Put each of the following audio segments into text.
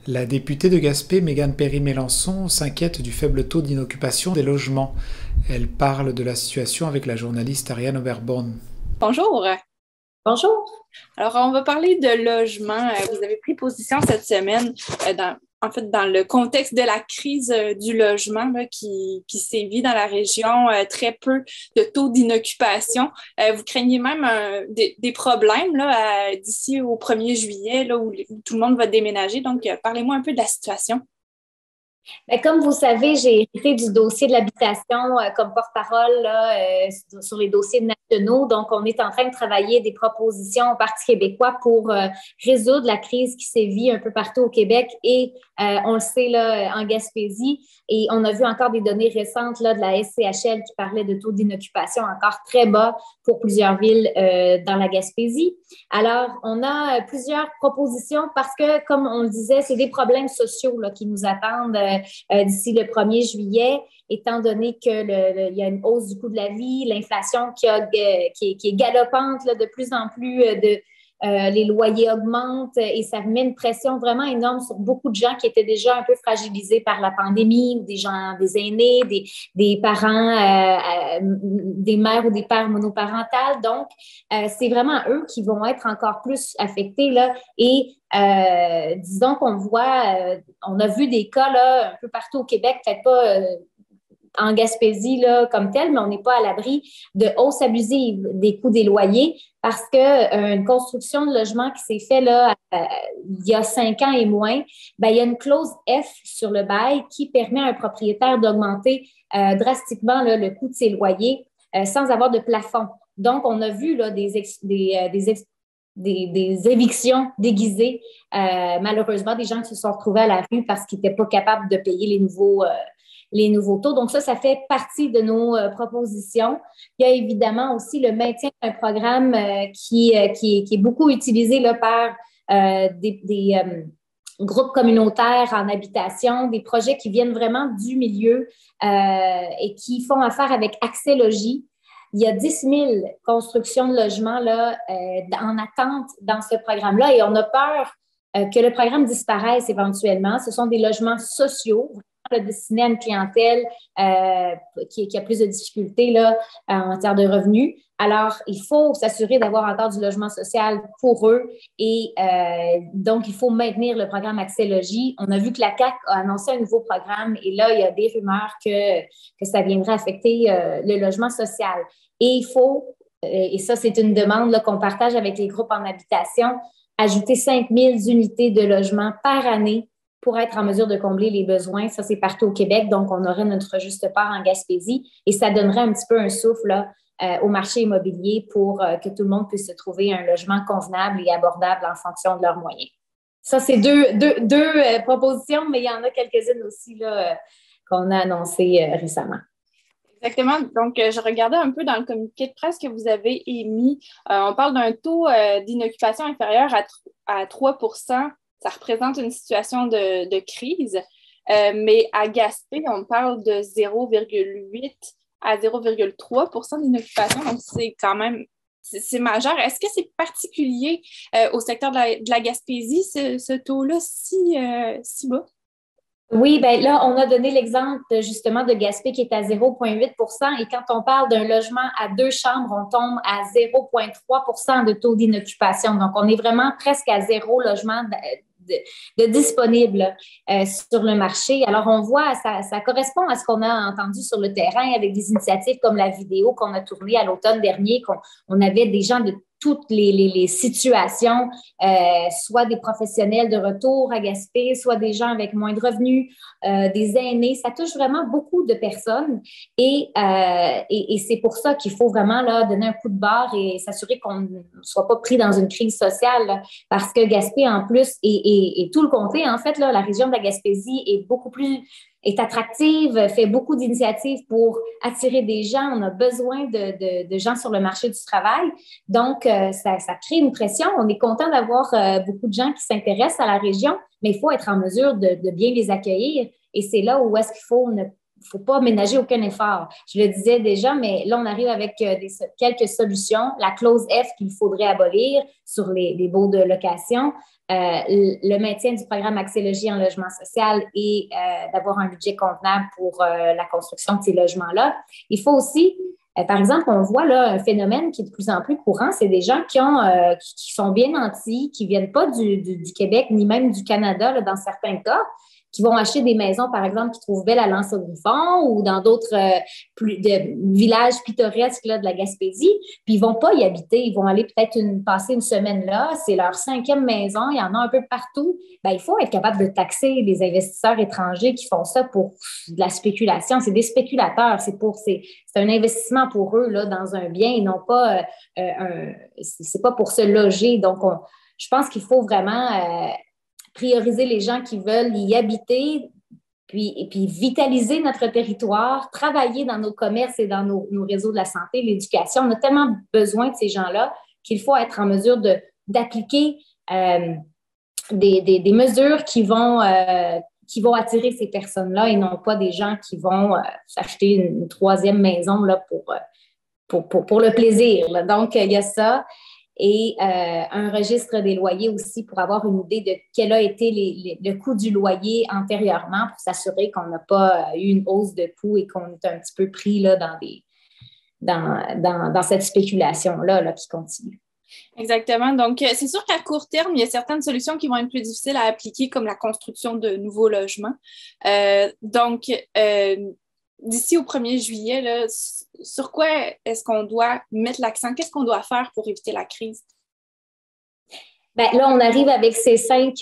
La députée de Gaspé, Mégane Perry-Mélançon, s'inquiète du faible taux d'inoccupation des logements. Elle parle de la situation avec la journaliste Ariane Oberborn. Bonjour. Bonjour. Alors, on va parler de logement. Vous avez pris position cette semaine dans le contexte de la crise du logement là, qui sévit dans la région, très peu de taux d'inoccupation. Vous craignez même des problèmes là, d'ici au 1er juillet là, où tout le monde va déménager. Donc, parlez-moi un peu de la situation. Bien, comme vous savez, j'ai hérité du dossier de l'habitation comme porte-parole là, sur les dossiers nationaux. Donc, on est en train de travailler des propositions au Parti québécois pour résoudre la crise qui sévit un peu partout au Québec et on le sait là, en Gaspésie. Et on a vu encore des données récentes là, de la SCHL qui parlait de taux d'inoccupation encore très bas pour plusieurs villes dans la Gaspésie. Alors, on a plusieurs propositions parce que, comme on le disait, c'est des problèmes sociaux là, qui nous attendent d'ici le 1er juillet, étant donné qu'il y a une hausse du coût de la vie, l'inflation qui est galopante là, de plus en plus, les loyers augmentent et ça met une pression vraiment énorme sur beaucoup de gens qui étaient déjà un peu fragilisés par la pandémie, des gens, des aînés, des parents, des mères ou des pères monoparentales. Donc, c'est vraiment eux qui vont être encore plus affectés là. Et disons qu'on voit, on a vu des cas là, un peu partout au Québec, peut-être pas en Gaspésie là, comme tel, mais on n'est pas à l'abri de hausses abusives des coûts des loyers parce que une construction de logement qui s'est faite là, il y a 5 ans et moins, ben, il y a une clause F sur le bail qui permet à un propriétaire d'augmenter drastiquement là, le coût de ses loyers sans avoir de plafond. Donc, on a vu là, des évictions déguisées, malheureusement, des gens qui se sont retrouvés à la rue parce qu'ils n'étaient pas capables de payer les nouveaux taux. Donc, ça fait partie de nos propositions. Il y a évidemment aussi le maintien d'un programme qui est beaucoup utilisé là, par des groupes communautaires en habitation, des projets qui viennent vraiment du milieu et qui font affaire avec Accès Logis. Il y a 10 000 constructions de logements là, en attente dans ce programme-là et on a peur que le programme disparaisse éventuellement. Ce sont des logements sociaux destinés à une clientèle qui a plus de difficultés là, en matière de revenus. Alors, il faut s'assurer d'avoir encore du logement social pour eux et donc, il faut maintenir le programme Accès Logis. On a vu que la CAQ a annoncé un nouveau programme et là, il y a des rumeurs que ça viendrait affecter le logement social. Et il faut, et ça, c'est une demande là, qu'on partage avec les groupes en habitation, ajouter 5 000 unités de logement par année pour être en mesure de combler les besoins. Ça, c'est partout au Québec, donc on aurait notre juste part en Gaspésie et ça donnerait un petit peu un souffle là, au marché immobilier pour que tout le monde puisse se trouver un logement convenable et abordable en fonction de leurs moyens. Ça, c'est deux propositions, mais il y en a quelques-unes aussi là, qu'on a annoncées récemment. Exactement. Donc, je regardais un peu dans le communiqué de presse que vous avez émis. On parle d'un taux d'inoccupation inférieur à 3 %. Ça représente une situation de crise. Mais à Gaspé, on parle de 0,8 à 0,3 % d'inoccupation. Donc, c'est quand même c'est majeur. Est-ce que c'est particulier au secteur de la Gaspésie, ce taux-là si bas? Oui, bien là, on a donné l'exemple justement de Gaspé qui est à 0,8 % et quand on parle d'un logement à 2 chambres, on tombe à 0,3 % de taux d'inoccupation. Donc, on est vraiment presque à zéro logement de disponible sur le marché. Alors, on voit, ça correspond à ce qu'on a entendu sur le terrain avec des initiatives comme la vidéo qu'on a tournée à l'automne dernier, qu'on avait des gens de toutes les situations, soit des professionnels de retour à Gaspé, soit des gens avec moins de revenus, des aînés. Ça touche vraiment beaucoup de personnes et c'est pour ça qu'il faut vraiment là, donner un coup de barre et s'assurer qu'on ne soit pas pris dans une crise sociale là, parce que Gaspé, en plus, et tout le comté, en fait, là, la région de la Gaspésie est attractive, fait beaucoup d'initiatives pour attirer des gens. On a besoin de gens sur le marché du travail. Donc, ça crée une pression. On est content d'avoir beaucoup de gens qui s'intéressent à la région, mais il faut être en mesure de bien les accueillir. Et c'est là où est-ce qu'il faut faut pas ménager aucun effort. Je le disais déjà, mais là, on arrive avec quelques solutions. La clause F qu'il faudrait abolir sur les baux de location, le maintien du programme Accès Logis en logement social et d'avoir un budget convenable pour la construction de ces logements-là. Il faut aussi, par exemple, on voit là un phénomène qui est de plus en plus courant, c'est des gens qui sont bien nantis, qui ne viennent pas du Québec ni même du Canada là, dans certains cas, qui vont acheter des maisons, par exemple, qui trouvent belle à L'Anse-au-Griffon ou dans d'autres villages pittoresques là, de la Gaspésie, puis ils ne vont pas y habiter. Ils vont aller peut-être passer une semaine là. C'est leur 5e maison. Il y en a un peu partout. Bien, il faut être capable de taxer les investisseurs étrangers qui font ça pour de la spéculation. C'est des spéculateurs. C'est un investissement pour eux là, dans un bien et non pas c'est pas pour se loger. Donc, je pense qu'il faut vraiment prioriser les gens qui veulent y habiter, puis vitaliser notre territoire, travailler dans nos commerces et dans nos réseaux de la santé, l'éducation. On a tellement besoin de ces gens-là qu'il faut être en mesure d'appliquer des mesures qui vont attirer ces personnes-là et non pas des gens qui vont s'acheter une 3e maison là, pour le plaisir. Là. Donc, il y a ça. Et un registre des loyers aussi pour avoir une idée de quel a été le coût du loyer antérieurement pour s'assurer qu'on n'a pas eu une hausse de coût et qu'on est un petit peu pris là, dans cette spéculation-là là, qui continue. Exactement. Donc, c'est sûr qu'à court terme, il y a certaines solutions qui vont être plus difficiles à appliquer, comme la construction de nouveaux logements. D'ici au 1er juillet, là, sur quoi est-ce qu'on doit mettre l'accent? Qu'est-ce qu'on doit faire pour éviter la crise? Bien, là, on arrive avec ces 5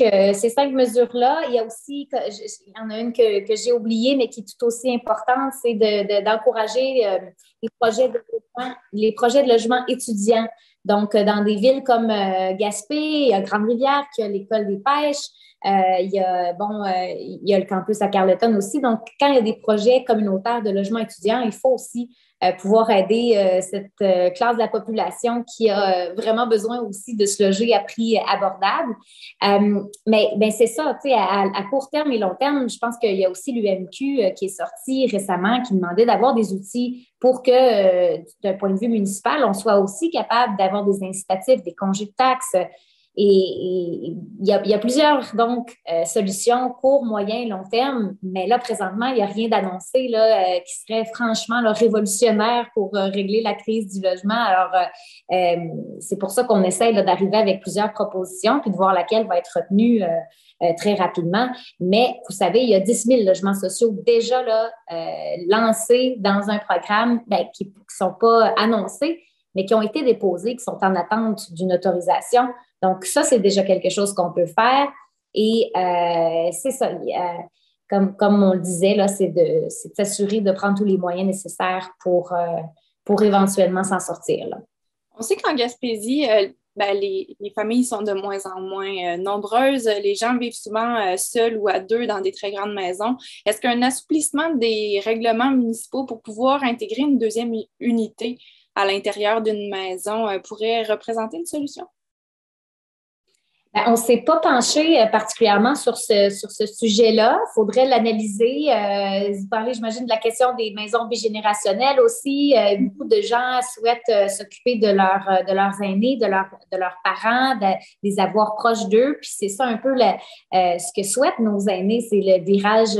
mesures-là. Il y a aussi, il y en a une que j'ai oubliée, mais qui est tout aussi importante, c'est d'encourager les projets de logement étudiants. Donc, dans des villes comme Gaspé, Grande-Rivière, qui a l'École des pêches, il y a le campus à Carleton aussi. Donc, quand il y a des projets communautaires de logement étudiant, il faut aussi pouvoir aider cette classe de la population qui a vraiment besoin aussi de se loger à prix abordable. Mais c'est ça, tu sais, à court terme et long terme, je pense qu'il y a aussi l'UMQ qui est sorti récemment, qui demandait d'avoir des outils pour que, d'un point de vue municipal, on soit aussi capable d'avoir des incitatifs, des congés de taxes. Et il y a plusieurs donc solutions court, moyen, long terme, mais là présentement il n'y a rien d'annoncé là qui serait franchement là, révolutionnaire pour régler la crise du logement. Alors c'est pour ça qu'on essaie là, d'arriver avec plusieurs propositions puis de voir laquelle va être retenue très rapidement. Mais vous savez, il y a 10 000 logements sociaux déjà là lancés dans un programme qui ne sont pas annoncés, mais qui ont été déposés, qui sont en attente d'une autorisation. Donc, ça, c'est déjà quelque chose qu'on peut faire. Et c'est ça, comme on le disait, là, c'est de s'assurer de prendre tous les moyens nécessaires pour éventuellement s'en sortir. Là. On sait qu'en Gaspésie, les familles sont de moins en moins nombreuses. Les gens vivent souvent seuls ou à deux dans des très grandes maisons. Est-ce qu'un assouplissement des règlements municipaux pour pouvoir intégrer une 2e unité à l'intérieur d'une maison pourrait représenter une solution? On ne s'est pas penché particulièrement sur ce sujet-là. Il faudrait l'analyser. Vous parlez, j'imagine, de la question des maisons bigénérationnelles aussi. Beaucoup de gens souhaitent s'occuper de leurs aînés, de leurs parents, de les avoir proches d'eux. Puis c'est ça un peu ce que souhaitent nos aînés, c'est le virage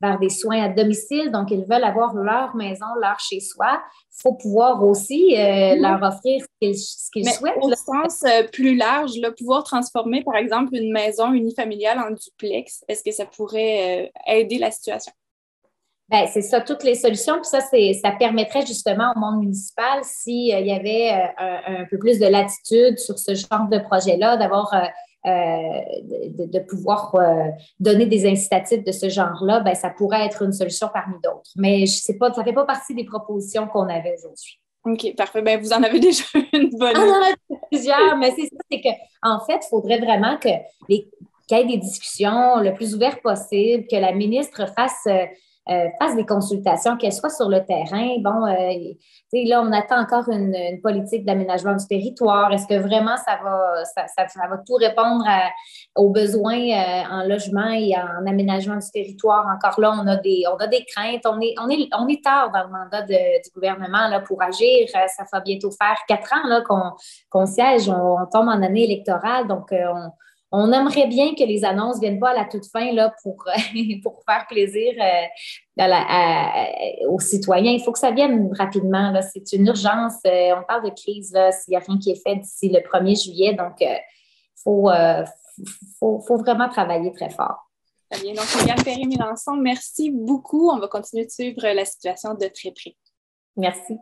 vers des soins à domicile. Donc, ils veulent avoir leur maison, leur chez-soi. Il faut pouvoir aussi leur offrir ce qu'ils souhaitent. Au sens plus large, là, pouvoir transformer, par exemple, une maison unifamiliale en duplex, est-ce que ça pourrait aider la situation? Bien, c'est ça, toutes les solutions. Puis ça permettrait justement au monde municipal, s'il y avait un peu plus de latitude sur ce genre de projet-là, d'avoir de pouvoir donner des incitatifs de ce genre-là, bien, ça pourrait être une solution parmi d'autres. Mais ça ne fait pas partie des propositions qu'on avait aujourd'hui. OK, parfait. Bien, vous en avez déjà une bonne. On en a plusieurs, mais c'est ça, c'est qu'en fait, il faudrait vraiment qu'il y ait des discussions le plus ouvertes possible, que la ministre fasse fasse des consultations, qu'elle soit sur le terrain. Bon, là, on attend encore une politique d'aménagement du territoire. Est-ce que vraiment ça va tout répondre aux besoins en logement et en aménagement du territoire? Encore là, on a des craintes. On est tard dans le mandat du gouvernement là, pour agir. Ça va bientôt faire 4 ans là, qu'on siège. On tombe en année électorale. Donc, on aimerait bien que les annonces ne viennent pas à la toute fin là, pour faire plaisir aux citoyens. Il faut que ça vienne rapidement. Là. C'est une urgence. On parle de crise là, s'il n'y a rien qui est fait d'ici le 1er juillet. Donc, faut vraiment travailler très fort. Très bien. Donc, Mégane Perry-Melançon, merci beaucoup. On va continuer de suivre la situation de très près. Merci.